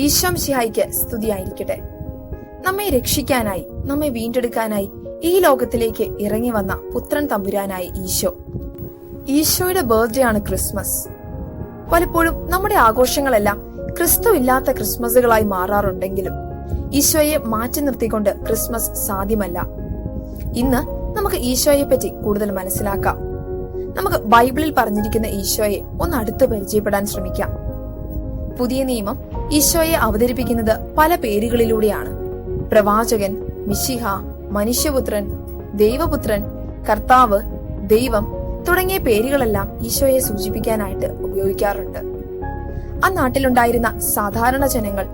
ഈശോ മിശിഹായ്ക്ക് സ്തുതിയായിരിക്കട്ടെ. നമ്മെ രക്ഷിക്കാനായി, നമ്മെ വീണ്ടെടുക്കാനായി ഈ ലോകത്തിലേക്ക് ഇറങ്ങി വന്ന പുത്രൻ തമ്പുരാനായ ഈശോയുടെ ബർത്ത്ഡേ ആണ് ക്രിസ്മസ്. പലപ്പോഴും നമ്മുടെ ആഘോഷങ്ങളെല്ലാം ക്രിസ്തു ഇല്ലാത്ത ക്രിസ്മസുകളായി മാറാറുണ്ടെങ്കിലും ഈശോയെ മാറ്റി നിർത്തിക്കൊണ്ട് ക്രിസ്മസ് സാധ്യമല്ല. ഇന്ന് നമുക്ക് ഈശോയെ പറ്റി കൂടുതൽ മനസ്സിലാക്കാം. നമുക്ക് ബൈബിളിൽ പറഞ്ഞിരിക്കുന്ന ഈശോയെ ഒന്ന് അടുത്ത് പരിചയപ്പെടാൻ ശ്രമിക്കാം. പുതിയ നിയമം ഈശോയെ അവതരിപ്പിക്കുന്നത് പല പേരുകളിലൂടെയാണ്. പ്രവാചകൻ, മിശിഹ, മനുഷ്യപുത്രൻ, ദൈവപുത്രൻ, കർത്താവ്, ദൈവം തുടങ്ങിയ പേരുകളെല്ലാം ഈശോയെ സൂചിപ്പിക്കാനായിട്ട് ഉപയോഗിക്കാറുണ്ട്. ആ നാട്ടിലുണ്ടായിരുന്ന സാധാരണ ജനങ്ങൾ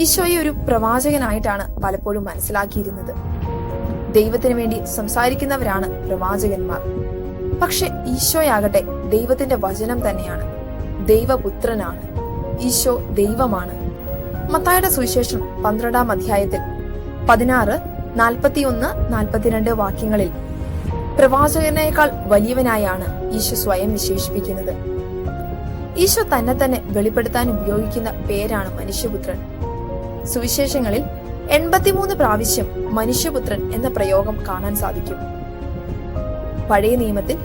ഈശോയെ ഒരു പ്രവാചകനായിട്ടാണ് പലപ്പോഴും മനസ്സിലാക്കിയിരുന്നത്. ദൈവത്തിന് വേണ്ടി സംസാരിക്കുന്നവരാണ് പ്രവാചകന്മാർ. പക്ഷെ ഈശോയാകട്ടെ ദൈവത്തിന്റെ വചനം തന്നെയാണ്, ദൈവപുത്രനാണ്. ഈശോ ദൈവമാണ്. മത്തായിയുടെ സുവിശേഷം 12-ാം അധ്യായത്തിൽ 16, 41, 42 വാക്യങ്ങളിൽ പ്രവാചകനേക്കാൾ വലിയവനായാണ് ഈശോ സ്വയം വിശേഷിപ്പിക്കുന്നത്. ഈശോ തന്നെ വെളിപ്പെടുത്താൻ ഉപയോഗിക്കുന്ന പേരാണ് മനുഷ്യപുത്രൻ. സുവിശേഷങ്ങളിൽ 83 പ്രാവശ്യം മനുഷ്യപുത്രൻ എന്ന പ്രയോഗം കാണാൻ സാധിക്കും. പഴയ നിയമത്തിൽ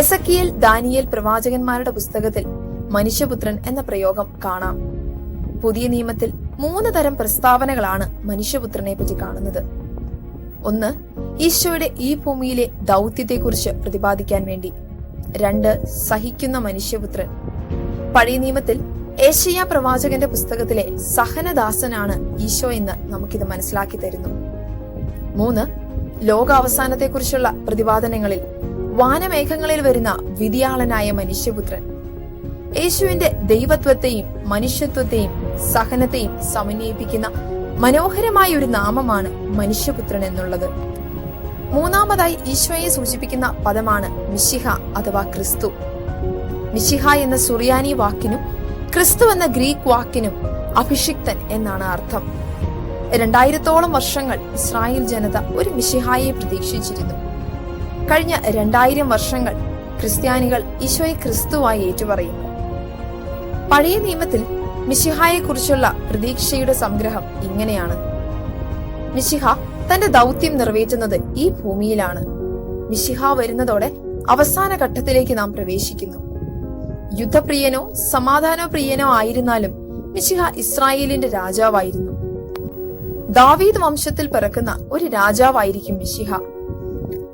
എസക്കിയേൽ, ദാനിയേൽ പ്രവാചകന്മാരുടെ പുസ്തകത്തിൽ മനുഷ്യപുത്രൻ എന്ന പ്രയോഗം കാണാം. പുതിയ നിയമത്തിൽ 3 തരം പ്രസ്താവനകളാണ് മനുഷ്യപുത്രനെ പറ്റി കാണുന്നത്. ഒന്ന്, ഈശോയുടെ ഈ ഭൂമിയിലെ ദൗത്യത്തെക്കുറിച്ച് പ്രതിപാദിക്കാൻ വേണ്ടി. 2, സഹിക്കുന്ന മനുഷ്യപുത്രൻ. പഴയ നിയമത്തിൽ ഏശയ്യാ പ്രവാചകന്റെ പുസ്തകത്തിലെ സഹനദാസനാണ് ഈശോ എന്ന് നമുക്കിത് മനസ്സിലാക്കി തരുന്നു. 3, ലോകാവസാനത്തെക്കുറിച്ചുള്ള പ്രതിപാദനങ്ങളിൽ വാനമേഘങ്ങളിൽ വരുന്ന വിധിയാളനായ മനുഷ്യപുത്രൻ. യേശുവിന്റെ ദൈവത്വത്തെയും മനുഷ്യത്വത്തെയും സഹനത്തെയും സമന്വയിപ്പിക്കുന്ന മനോഹരമായ ഒരു നാമമാണ് മനുഷ്യപുത്രൻ എന്നുള്ളത്. മൂന്നാമതായി ഈശോയെ സൂചിപ്പിക്കുന്ന പദമാണ് മിശിഹ അഥവാ ക്രിസ്തു. മിശിഹ എന്ന സുറിയാനി വാക്കിനും ക്രിസ്തു എന്ന ഗ്രീക്ക് വാക്കിനും അഭിഷിക്തൻ എന്നാണ് അർത്ഥം. 2000-ഓളം വർഷങ്ങൾ ഇസ്രായേൽ ജനത ഒരു മിശിഹായെ പ്രതീക്ഷിച്ചിരുന്നു. കഴിഞ്ഞ 2000 വർഷങ്ങൾ ക്രിസ്ത്യാനികൾ ഈശോയെ ക്രിസ്തുവായി ഏറ്റുപറയുന്നു. പഴയ നിയമത്തിൽ മിശിഹായെ കുറിച്ചുള്ള പ്രതീക്ഷയുടെ സംഗ്രഹം ഇങ്ങനെയാണ്: മിശിഹ തന്റെ ദൗത്യം നിറവേറ്റുന്നത് ഈ ഭൂമിയിലാണ്. മിശിഹ വരുന്നതോടെ അവസാന ഘട്ടത്തിലേക്ക് നാം പ്രവേശിക്കുന്നു. യുദ്ധപ്രിയനോ സമാധാനപ്രിയനോ ആയിരുന്നാലും മിശിഹ ഇസ്രായേലിന്റെ രാജാവായിരുന്നു. ദാവീദ് വംശത്തിൽ പിറക്കുന്ന ഒരു രാജാവായിരിക്കും മിശിഹ.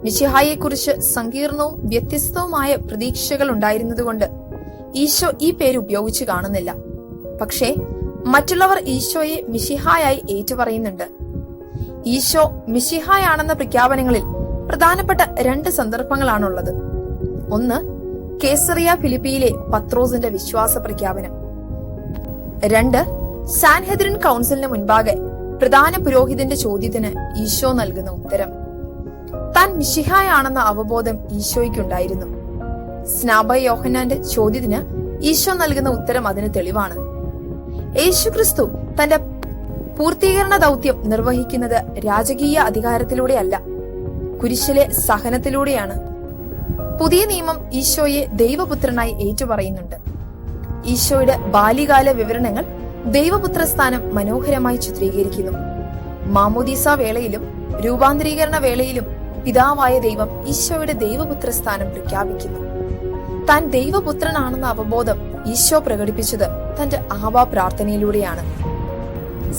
മിശിഹായെ കുറിച്ച് സങ്കീർണവും വ്യത്യസ്തവുമായ പ്രതീക്ഷകൾ ഉണ്ടായിരുന്നതുകൊണ്ട് ഈശോ ഈ പേര് ഉപയോഗിച്ച് കാണുന്നില്ല. പക്ഷേ മറ്റുള്ളവർ ഈശോയെ മിശിഹായായി ഏറ്റുപറയുന്നുണ്ട്. ഈശോ മിശിഹായാണെന്ന പ്രഖ്യാപനങ്ങളിൽ പ്രധാനപ്പെട്ട 2 സന്ദർഭങ്ങളാണുള്ളത്. ഒന്ന്, കേസറിയ ഫിലിപ്പിയിലെ പത്രോസിന്റെ വിശ്വാസ പ്രഖ്യാപനം. 2, സാൻഹെദ്രിൻ കൗൺസിലിന് മുൻപാകെ പ്രധാന പുരോഹിതന്റെ ചോദ്യത്തിന് ഈശോ നൽകുന്ന ഉത്തരം. താൻ മിശിഹായാണെന്ന അവബോധം ഈശോയ്ക്കുണ്ടായിരുന്നു. സ്നാപക യോഹന്നാന്റെ ചോദ്യത്തിന് ഈശോ നൽകുന്ന ഉത്തരം അതിന് തെളിവാണ്. യേശുക്രിസ്തു തന്റെ പൂർത്തീകരണ ദൗത്യം നിർവഹിക്കുന്നത് രാജകീയ അധികാരത്തിലൂടെയല്ല, കുരിശിലെ സഹനത്തിലൂടെയാണ്. പുതിയ നിയമം ഈശോയെ ദൈവപുത്രനായി ഏറ്റുപറയുന്നുണ്ട്. ഈശോയുടെ ബാല്യകാല വിവരണങ്ങൾ ദൈവപുത്ര സ്ഥാനം മനോഹരമായി ചിത്രീകരിക്കുന്നു. മാമോദീസ വേളയിലും രൂപാന്തരീകരണ വേളയിലും പിതാവായ ദൈവം ഈശോയുടെ ദൈവപുത്ര സ്ഥാനം പ്രഖ്യാപിക്കുന്നു. താൻ ദൈവപുത്രനാണെന്ന അവബോധം ഈശോ പ്രകടിപ്പിച്ചത് തന്റെ ആവാ പ്രാർത്ഥനയിലൂടെയാണ്.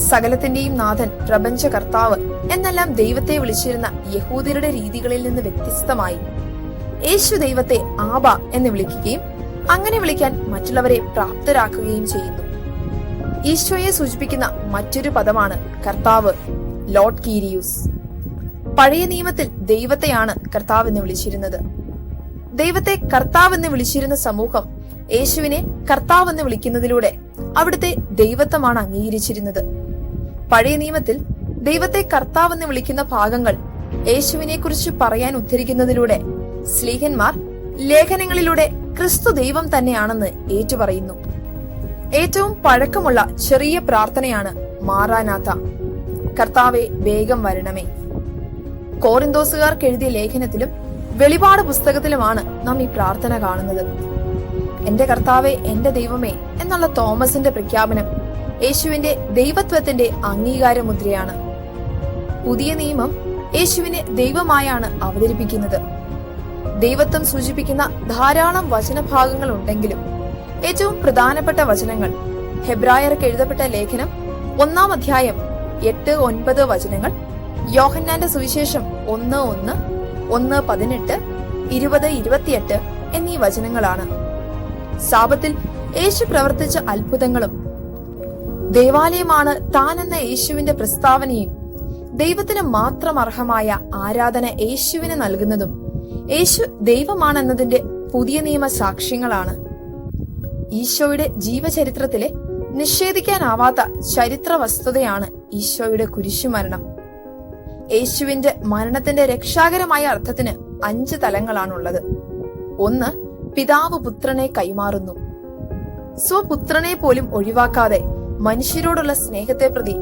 സകലത്തിന്റെയും നാഥൻ, പ്രപഞ്ച കർത്താവ് എന്നെല്ലാം ദൈവത്തെ വിളിച്ചിരുന്ന യഹൂദരുടെ രീതികളിൽ നിന്ന് വ്യത്യസ്തമായി യേശു ദൈവത്തെ ആബ എന്ന് വിളിക്കുകയും അങ്ങനെ വിളിക്കാൻ മറ്റുള്ളവരെ പ്രാപ്തരാക്കുകയും ചെയ്യുന്നു. ഈശോയെ സൂചിപ്പിക്കുന്ന മറ്റൊരു പദമാണ് കർത്താവ്, ലോർഡ് കീരിയൂസ്. പഴയ നിയമത്തിൽ ദൈവത്തെയാണ് കർത്താവ് എന്ന് വിളിച്ചിരുന്നത്. ദൈവത്തെ കർത്താവ് എന്ന് വിളിച്ചിരുന്ന സമൂഹം യേശുവിനെ കർത്താവ് എന്ന് വിളിക്കുന്നതിലൂടെ അവിടുത്തെ ദൈവത്വമാണ് അംഗീകരിച്ചിരുന്നത്. പഴയ നിയമത്തിൽ ദൈവത്തെ കർത്താവ് എന്ന് വിളിക്കുന്ന ഭാഗങ്ങൾ യേശുവിനെ കുറിച്ച് പറയാൻ ഉദ്ധരിക്കുന്നതിലൂടെ സ്ലീഹന്മാർ ലേഖനങ്ങളിലൂടെ ക്രിസ്തു ദൈവം തന്നെയാണെന്ന് ഏറ്റുപറയുന്നു. ഏറ്റവും പഴക്കമുള്ള ചെറിയ പ്രാർത്ഥനയാണ് മാറാനാഥ, കർത്താവെ വേഗം വരണമേ. കോറിന്തോസുകാർക്ക് എഴുതിയ ലേഖനത്തിലും വെളിപാട് പുസ്തകത്തിലുമാണ് നാം ഈ പ്രാർത്ഥന കാണുന്നത്. എന്റെ കർത്താവെ, എന്റെ ദൈവമേ എന്നുള്ള തോമസിന്റെ പ്രഖ്യാപനം യേശുവിന്റെ ദൈവത്വത്തിന്റെ അംഗീകാര മുദ്രയാണ്. പുതിയ നിയമം യേശുവിനെ ദൈവമായാണ് അവതരിപ്പിക്കുന്നത്. ദൈവത്വം സൂചിപ്പിക്കുന്ന ധാരാളം വചനഭാഗങ്ങൾ ഉണ്ടെങ്കിലും ഏറ്റവും പ്രധാനപ്പെട്ട വചനങ്ങൾ ഹെബ്രായർക്ക് എഴുതപ്പെട്ട ലേഖനം 1-ാം അധ്യായം 8-9 വചനങ്ങൾ, യോഹന്നാന്റെ സുവിശേഷം 1:1, 1:18, 20:28 എന്നീ വചനങ്ങളാണ്. സാബത്തിൽ യേശു പ്രവർത്തിച്ച അത്ഭുതങ്ങളും ദേവാലയമാണ് താനെന്ന യേശുവിന്റെ പ്രസ്താവനയും ദൈവത്തിന് മാത്രം അർഹമായ ആരാധന യേശുവിന് നൽകുന്നതും യേശു ദൈവമാണെന്നതിന്റെ പുതിയ നിയമ സാക്ഷ്യങ്ങളാണ്. ഈശോയുടെ ജീവചരിത്രത്തിലെ നിഷേധിക്കാനാവാത്ത ചരിത്ര വസ്തുതയാണ് ഈശോയുടെ കുരിശുമരണം. യേശുവിന്റെ മരണത്തിന്റെ രക്ഷാകരമായ അർത്ഥത്തിന് 5 തലങ്ങളാണുള്ളത്. 1. പിതാവ് പുത്രനെ കൈമാറുന്നു. സ്വപുത്രനെ പോലും ഒഴിവാക്കാതെ മനുഷ്യരോടുള്ള സ്നേഹത്തെ പ്രതി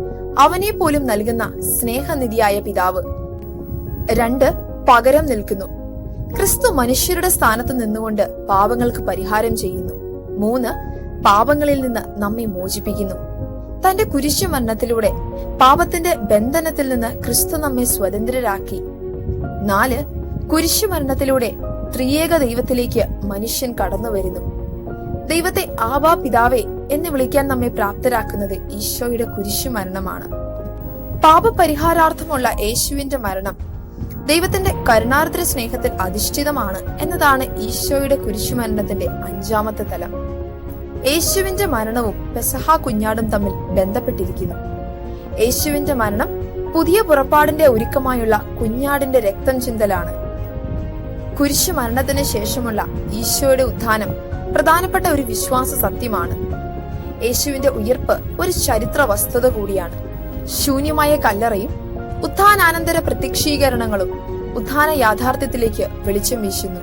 അവനെ പോലും നൽകുന്ന സ്നേഹനിധിയായ പിതാവ്. 2. പകരം നിൽക്കുന്നു. ക്രിസ്തു മനുഷ്യരുടെ സ്ഥാനത്ത് നിന്നുകൊണ്ട് പാപങ്ങൾക്ക് പരിഹാരം ചെയ്യുന്നു. 3. പാപങ്ങളിൽ നിന്ന് നമ്മെ മോചിപ്പിക്കുന്നു. തന്റെ കുരിശുമരണത്തിലൂടെ പാപത്തിന്റെ ബന്ധനത്തിൽ നിന്ന് ക്രിസ്തു നമ്മെ സ്വതന്ത്രരാക്കി. 4. കുരിശുമരണത്തിലൂടെ ത്രിയേക ദൈവത്തിലേക്ക് മനുഷ്യൻ കടന്നു വരുന്നു. ദൈവത്തെ ആബാ പിതാവേ എന്ന് വിളിക്കാൻ നമ്മെ പ്രാപ്തരാക്കുന്നത് ഈശോയുടെ കുരിശുമരണമാണ്. പാപപരിഹാരാർത്ഥമുള്ള യേശുവിന്റെ മരണം ദൈവത്തിന്റെ കരുണാർദ്ര സ്നേഹത്തിൽ അധിഷ്ഠിതമാണ് എന്നതാണ് ഈശോയുടെ കുരിശുമരണത്തിന്റെ 5-ാമത്തെ തലം. യേശുവിന്റെ മരണവും പെസഹ കുഞ്ഞാടും തമ്മിൽ ബന്ധപ്പെട്ടിരിക്കുന്നു. യേശുവിന്റെ മരണം പുതിയ പുറപ്പാടിന്റെ ഒരുക്കമായുള്ള കുഞ്ഞാടിന്റെ രക്തം ചിന്തലാണ്. കുരിശുമരണത്തിന് ശേഷമുള്ള ഈശോയുടെ ഉത്ഥാനം പ്രധാനപ്പെട്ട ഒരു വിശ്വാസ സത്യമാണ്. യേശുവിന്റെ ഉയിർപ്പ് ഒരു ചരിത്ര വസ്തുത കൂടിയാണ്. ശൂന്യമായ കല്ലറയും ഉത്ഥാനാനന്തര പ്രത്യക്ഷീകരണങ്ങളും ഉത്ഥാന യാഥാർത്ഥ്യത്തിലേക്ക് വെളിച്ചം വീശുന്നു.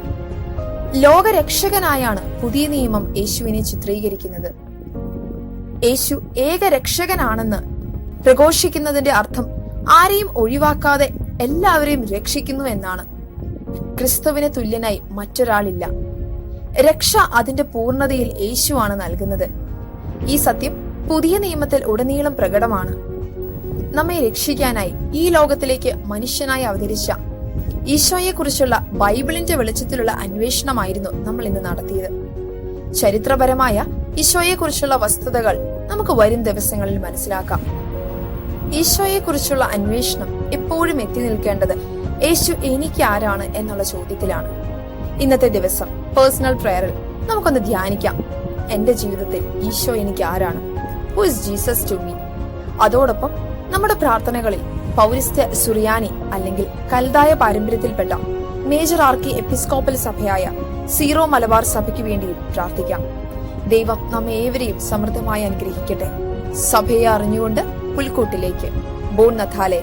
ലോകരക്ഷകനായാണ് പുതിയ നിയമം യേശുവിനെ ചിത്രീകരിക്കുന്നത്. യേശു ഏകരക്ഷകനാണെന്ന് പ്രഘോഷിക്കുന്നതിന്റെ അർത്ഥം ആരെയും ഒഴിവാക്കാതെ എല്ലാവരെയും രക്ഷിക്കുന്നു എന്നാണ്. ക്രിസ്തുവിന് തുല്യനായി മറ്റൊരാളില്ല. രക്ഷ അതിന്റെ പൂർണ്ണതയിൽ യേശുവാണ് നൽകുന്നത്. ഈ സത്യം പുതിയ നിയമത്തിൽ ഉടനീളം പ്രകടമാണ്. നമ്മെ രക്ഷിക്കാനായി ഈ ലോകത്തിലേക്ക് മനുഷ്യനായി അവതരിച്ച ഈശോയെക്കുറിച്ചുള്ള ബൈബിളിന്റെ വെളിച്ചത്തിലുള്ള അന്വേഷണമായിരുന്നു നമ്മൾ ഇന്ന് നടത്തിയത്. ചരിത്രപരമായ ഈശോയെക്കുറിച്ചുള്ള വസ്തുതകൾ നമുക്ക് വരും ദിവസങ്ങളിൽ മനസ്സിലാക്കാം. ഈശോയെക്കുറിച്ചുള്ള അന്വേഷണം എപ്പോഴും എത്തി നിൽക്കേണ്ടത് യേശു എനിക്ക് ആരാണ് എന്നുള്ള ചോദ്യത്തിലാണ്. ഇന്നത്തെ ദിവസം പേഴ്സണൽ പ്രയറിൽ നമുക്കൊന്ന് ധ്യാനിക്കാം. എന്റെ ജീവിതത്തിൽ ഈശോ എനിക്ക് ആരാണ്? Who is Jesus to me? അതോടൊപ്പം നമ്മുടെ പ്രാർത്ഥനകളിൽ പൗരസ്ത്യ സുറിയാനി അല്ലെങ്കിൽ കൽദായ പാരമ്പര്യത്തിൽപ്പെട്ട മേജർ ആർക്കി എപ്പിസ്കോപ്പൽ സഭയായ സീറോ മലബാർ സഭയ്ക്ക് വേണ്ടിയും പ്രാർത്ഥിക്കാം. ദൈവം നമ്മെ ഏവരെയും സമൃദ്ധമായി അനുഗ്രഹിക്കട്ടെ. സഭയെ അറിഞ്ഞുകൊണ്ട് പുൽക്കൂട്ടിലേക്ക്. ബോൺ നഥാലെ.